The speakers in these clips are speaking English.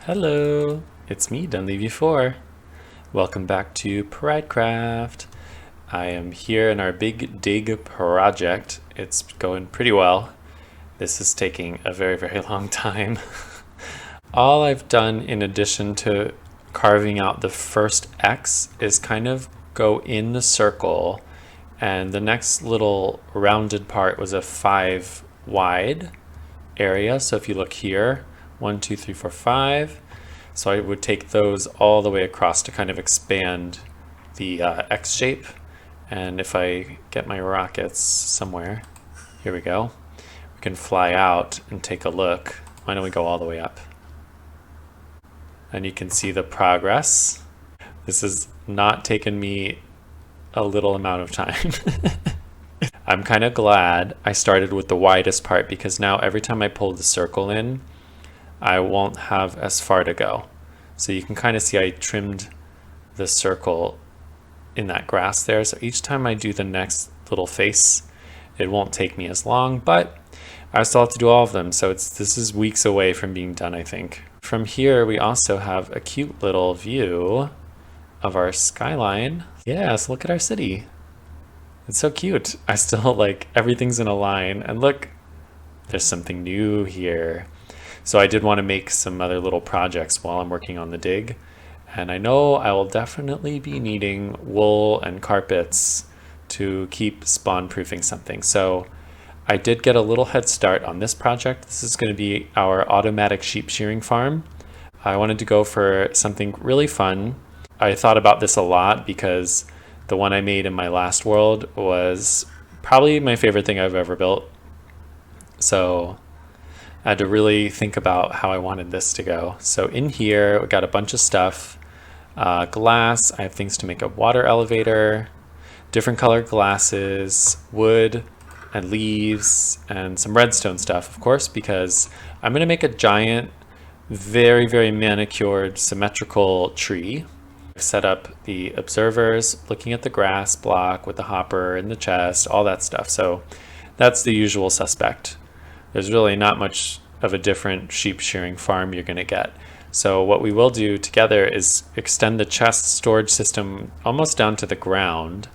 Hello, it's me, Dunleavy4. Welcome back to Pridecraft. I am here in our big dig project. It's going pretty well. This is taking a very long time. All I've done in addition to carving out the first X is kind of go in the circle, and the next little rounded part was a 5 wide area. So if you look here, 1, 2, 3, 4, 5. So I would take those all the way across to kind of expand the X shape. And if I get my rockets somewhere, here we go. We can fly out and take a look. Why don't we go all the way up? And you can see the progress. This has not taken me a little amount of time. I'm kind of glad I started with the widest part, because now every time I pull the circle in, I won't have as far to go. So you can kind of see I trimmed the circle in that grass there. So each time I do the next little face, it won't take me as long, but I still have to do all of them. So this is weeks away from being done, I think. From here, we also have a cute little view of our skyline. Yes, look at our city. It's so cute. I still like everything's in a line, and look, there's something new here. So I did want to make some other little projects while I'm working on the dig. And I know I will definitely be needing wool and carpets to keep spawn proofing something. So I did get a little head start on this project. This is going to be our automatic sheep shearing farm. I wanted to go for something really fun. I thought about this a lot because the one I made in my last world was probably my favorite thing I've ever built. So I had to really think about how I wanted this to go. So in here, we got a bunch of stuff. Glass, I have things to make a water elevator, different colored glasses, wood and leaves, and some redstone stuff, of course, because I'm gonna make a giant, very manicured, symmetrical tree. I've set up the observers, looking at the grass block with the hopper and the chest, all that stuff. So that's the usual suspect. There's really not much of a different sheep shearing farm you're going to get. So what we will do together is extend the chest storage system almost down to the ground,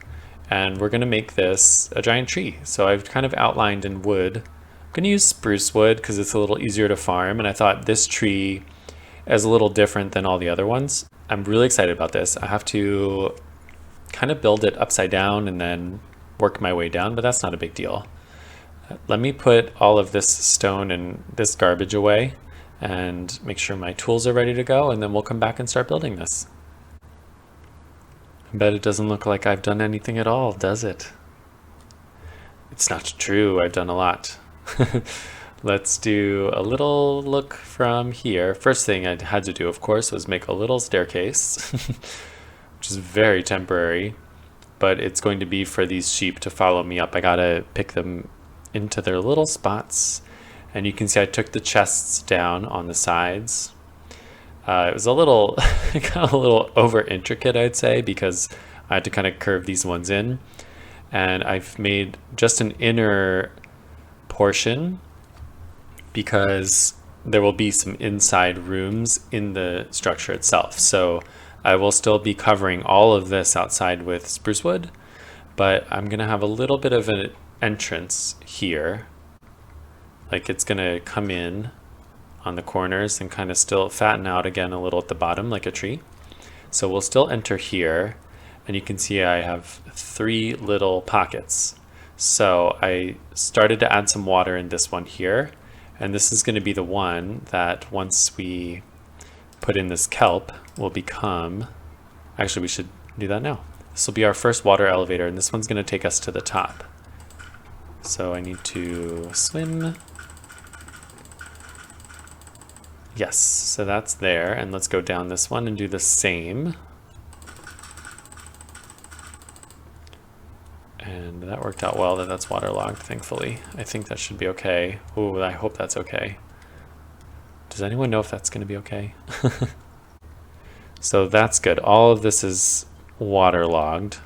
and we're going to make this a giant tree. So I've kind of outlined in wood. I'm going to use spruce wood because it's a little easier to farm, and I thought this tree is a little different than all the other ones. I'm really excited about this. I have to kind of build it upside down and then work my way down, but that's not a big deal. Let me put all of this stone and this garbage away and make sure my tools are ready to go, and then we'll come back and start building this. I bet it doesn't look like I've done anything at all, does it? It's not true, I've done a lot. Let's do a little look from here. First thing I had to do, of course, was make a little staircase, which is very temporary, but it's going to be for these sheep to follow me up. I gotta pick them into their little spots, and you can see I took the chests down on the sides. It was a little kind of a little over intricate, I'd say, because I had to kind of curve these ones in, and I've made just an inner portion because there will be some inside rooms in the structure itself. So I will still be covering all of this outside with spruce wood, but I'm gonna have a little bit of an entrance here, like it's gonna come in on the corners and kind of still fatten out again a little at the bottom like a tree. So we'll still enter here, and you can see I have 3 little pockets. So I started to add some water in this one here, and this is going to be the one that once we put in this kelp will become, actually we should do that now. This will be our first water elevator, and this one's going to take us to the top. So I need to swim. Yes, so that's there, and let's go down this one and do the same. And that worked out well, that's waterlogged, thankfully. I think that should be okay. Ooh, I hope that's okay. Does anyone know if that's going to be okay? So that's good. All of this is waterlogged.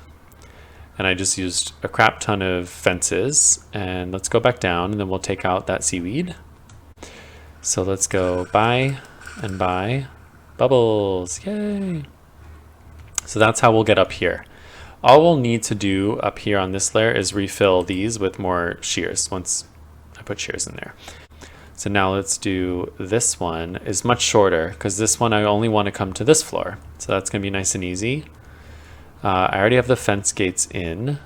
And I just used a crap ton of fences, and let's go back down, and then we'll take out that seaweed. So let's go buy and buy. Bubbles, yay. So that's how we'll get up here. All we'll need to do up here on this layer is refill these with more shears once I put shears in there. So now let's do this one is much shorter because this one I only want to come to this floor. So that's going to be nice and easy. I already have the fence gates in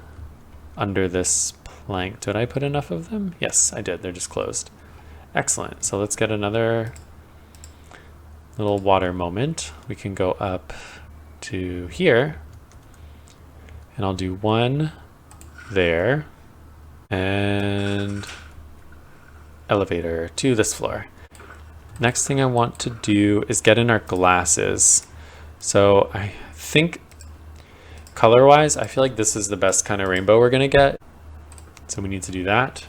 under this plank. Did I put enough of them? Yes, I did. They're just closed. Excellent. So let's get another little water moment. We can go up to here and I'll do one there and elevator to this floor. Next thing I want to do is get in our glasses. So I think color wise, I feel like this is the best kind of rainbow we're gonna get. So we need to do that.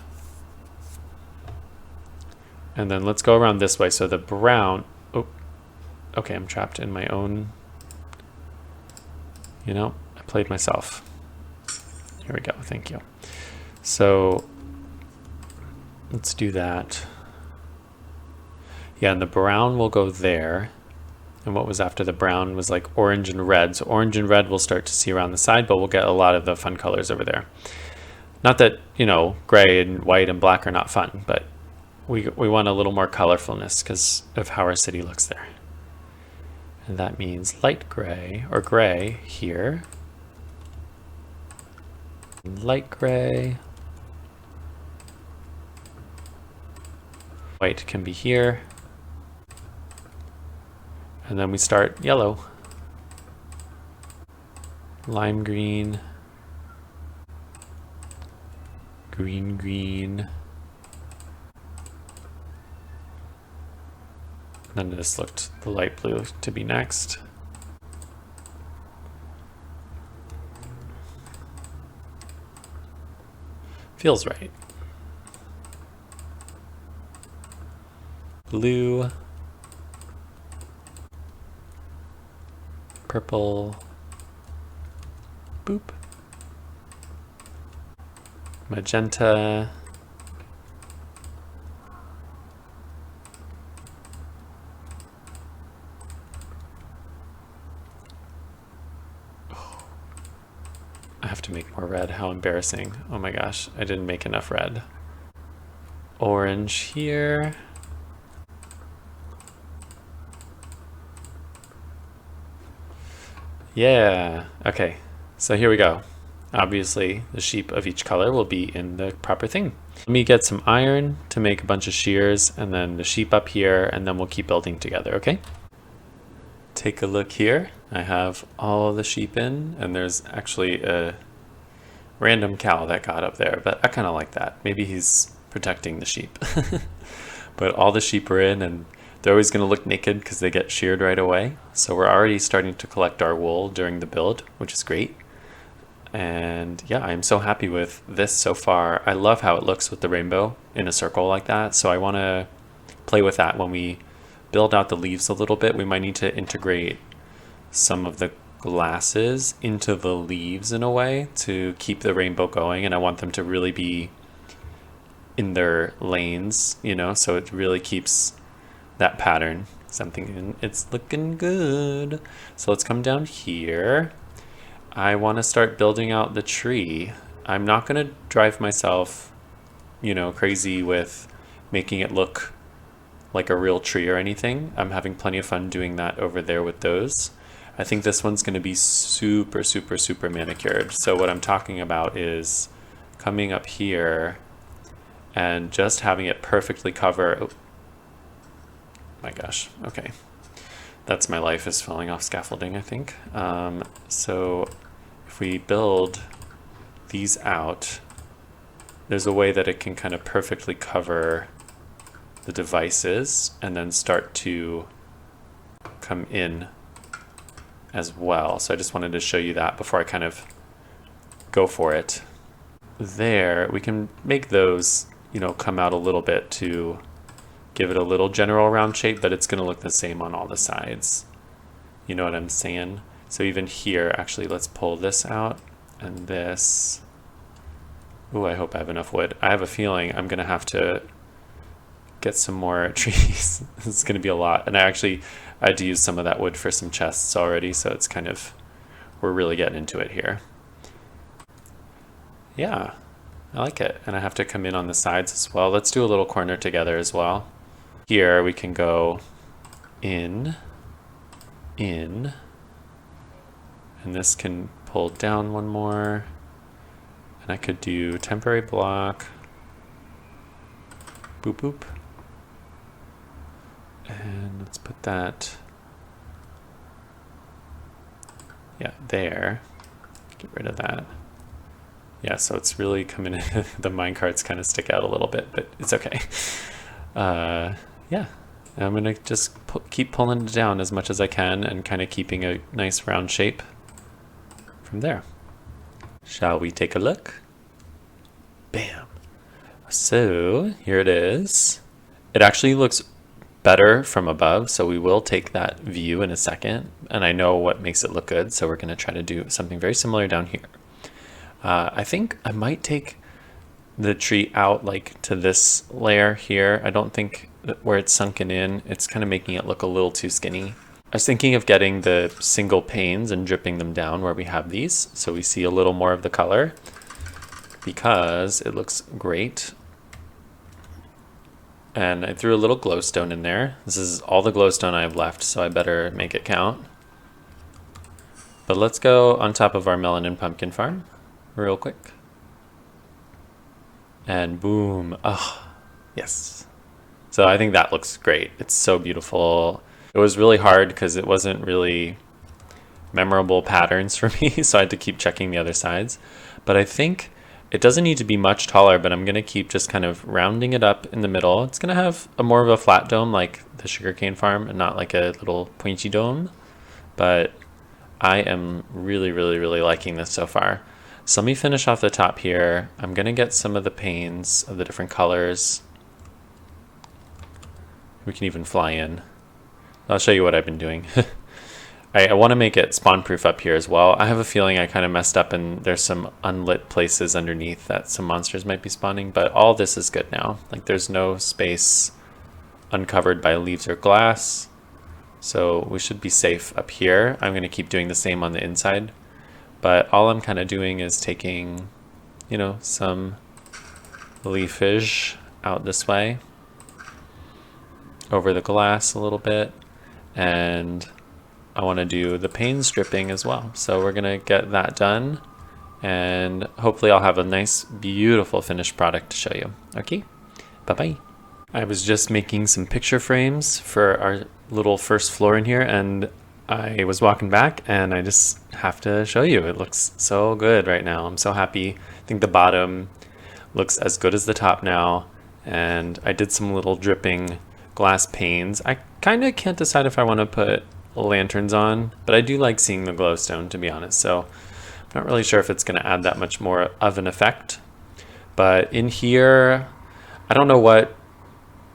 And then let's go around this way. So the brown, oh, okay, I'm trapped in my own, you know, I played myself. Here we go, thank you. So let's do that. Yeah, and the brown will go there. And what was after the brown was like orange and red. So orange and red we'll start to see around the side, but we'll get a lot of the fun colors over there. Not that, you know, gray and white and black are not fun, but we want a little more colorfulness because of how our city looks there. And that means light gray or gray here. Light gray. White can be here. And then we start yellow. Lime green. Green, green. Then this looked the light blue to be next. Feels right. Blue. Purple. Boop. Magenta. I have to make more red. How embarrassing. Oh my gosh, I didn't make enough red. Orange here. Yeah, okay, so here we go. Obviously, the sheep of each color will be in the proper thing. Let me get some iron to make a bunch of shears and then the sheep up here, and then we'll keep building together, okay? Take a look here. I have all the sheep in, and there's actually a random cow that got up there, but I kind of like that. Maybe he's protecting the sheep. But all the sheep are in, and they're always going to look naked because they get sheared right away. So we're already starting to collect our wool during the build, which is great. And yeah, I'm so happy with this so far. I love how it looks with the rainbow in a circle like that. So I want to play with that when we build out the leaves a little bit. We might need to integrate some of the glasses into the leaves in a way to keep the rainbow going. And I want them to really be in their lanes, you know, so it really keeps that pattern. Something, it's looking good. So let's come down here. I want to start building out the tree. I'm not going to drive myself, you know, crazy with making it look like a real tree or anything. I'm having plenty of fun doing that over there with those. I think this one's going to be super, super, super manicured. So what I'm talking about is coming up here and just having it perfectly cover. Oh my gosh, okay. That's my life is falling off scaffolding, I think. So if we build these out, there's a way that it can kind of perfectly cover the devices and then start to come in as well. So I just wanted to show you that before I kind of go for it. There, we can make those, you know, come out a little bit to give it a little general round shape, but it's going to look the same on all the sides. You know what I'm saying? So even here, actually, let's pull this out and this. Ooh, I hope I have enough wood. I have a feeling I'm going to have to get some more trees. This is going to be a lot. And I I had to use some of that wood for some chests already, so it's kind of, we're really getting into it here. Yeah, I like it. And I have to come in on the sides as well. Let's do a little corner together as well. Here we can go in, and this can pull down one more. And I could do temporary block, boop, boop. And let's put that, yeah, there. Get rid of that. Yeah, so it's really coming in. The minecarts kind of stick out a little bit, but it's okay. Yeah, and I'm gonna just keep pulling it down as much as I can and kind of keeping a nice round shape from there. Shall we take a look? Bam. So here it is. It actually looks better from above, so we will take that view in a second, and I know what makes it look good, so we're going to try to do something very similar down here. I think I might take the tree out like to this layer here. I don't think that where it's sunken in, it's kind of making it look a little too skinny. I was thinking of getting the single panes and dripping them down where we have these, so we see a little more of the color, because it looks great. And I threw a little glowstone in there. This is all the glowstone I have left, so I better make it count. But let's go on top of our melon and pumpkin farm real quick. And boom. Oh, yes. So I think that looks great. It's so beautiful. It was really hard because it wasn't really memorable patterns for me, so I had to keep checking the other sides. But I think it doesn't need to be much taller, but I'm going to keep just kind of rounding it up in the middle. It's going to have a more of a flat dome like the sugarcane farm and not like a little pointy dome. But I am really, really, really liking this so far. So let me finish off the top here. I'm going to get some of the panes of the different colors. We can even fly in. I'll show you what I've been doing. I want to make it spawn proof up here as well. I have a feeling I kind of messed up and there's some unlit places underneath that some monsters might be spawning, but all this is good now. Like there's no space uncovered by leaves or glass. So we should be safe up here. I'm going to keep doing the same on the inside, but all I'm kind of doing is taking, you know, some leafage out this way over the glass a little bit, and I want to do the pane stripping as well. So we're going to get that done, and hopefully I'll have a nice, beautiful finished product to show you. Okay, bye-bye. I was just making some picture frames for our little first floor in here, and I was walking back and I just have to show you. It looks so good right now. I'm so happy. I think the bottom looks as good as the top now, and I did some little dripping glass panes. I kind of can't decide if I want to put lanterns on, but I do like seeing the glowstone, to be honest, so I'm not really sure if it's going to add that much more of an effect. But in here, I don't know what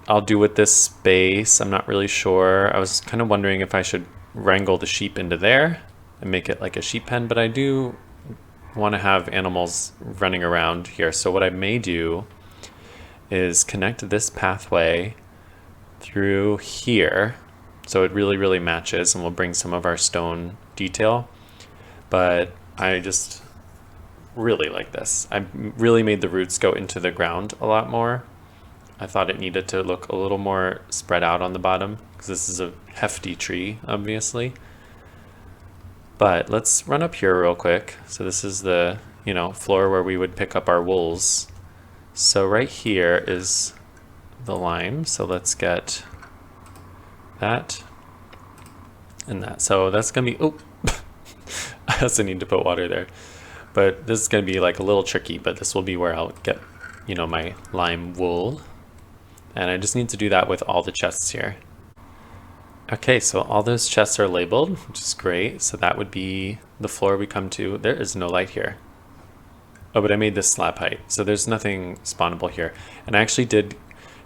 I'll do with this space. I'm not really sure. I was kind of wondering if I should wrangle the sheep into there and make it like a sheep pen, but I do want to have animals running around here, so what I may do is connect this pathway through here, so it really, really matches, and we'll bring some of our stone detail. But I just really like this. I really made the roots go into the ground a lot more. I thought it needed to look a little more spread out on the bottom, because this is a hefty tree, obviously. But let's run up here real quick. So this is the, you know, floor where we would pick up our wools. So right here is the lime, so let's get that and that. So that's gonna be, oh, I also need to put water there, but this is gonna be like a little tricky, but this will be where I'll get, you know, my lime wool, and I just need to do that with all the chests here. Okay, so all those chests are labeled, which is great. So that would be the floor we come to. There is no light here. Oh, but I made this slab height, so there's nothing spawnable here. And I actually did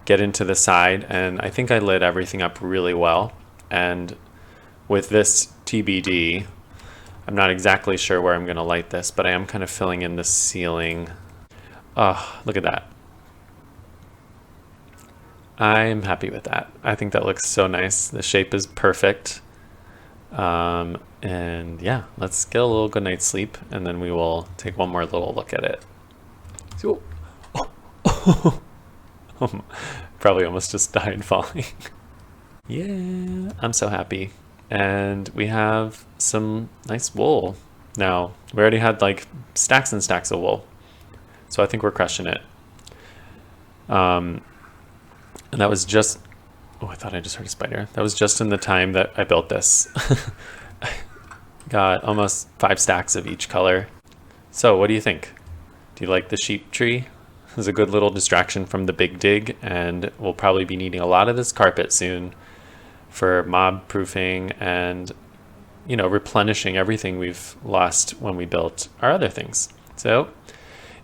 get into the side, and I think I lit everything up really well. And with this TBD, I'm not exactly sure where I'm gonna light this, but I am kind of filling in the ceiling. Oh, look at that. I'm happy with that. I think that looks so nice. The shape is perfect. And yeah, let's get a little good night's sleep, and then we will take one more little look at it. So, probably almost just died falling. Yeah, I'm so happy. And we have some nice wool now. We already had like stacks and stacks of wool, so I think we're crushing it. And that was just, oh, I thought I just heard a spider. That was just in the time that I built this. Got almost 5 stacks of each color. So what do you think? Do you like the sheep tree? It's a good little distraction from the big dig, and we'll probably be needing a lot of this carpet soon for mob proofing and, you know, replenishing everything we've lost when we built our other things. So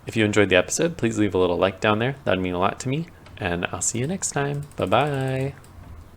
if you enjoyed the episode, please leave a little like down there. That'd mean a lot to me, and I'll see you next time. Bye-bye.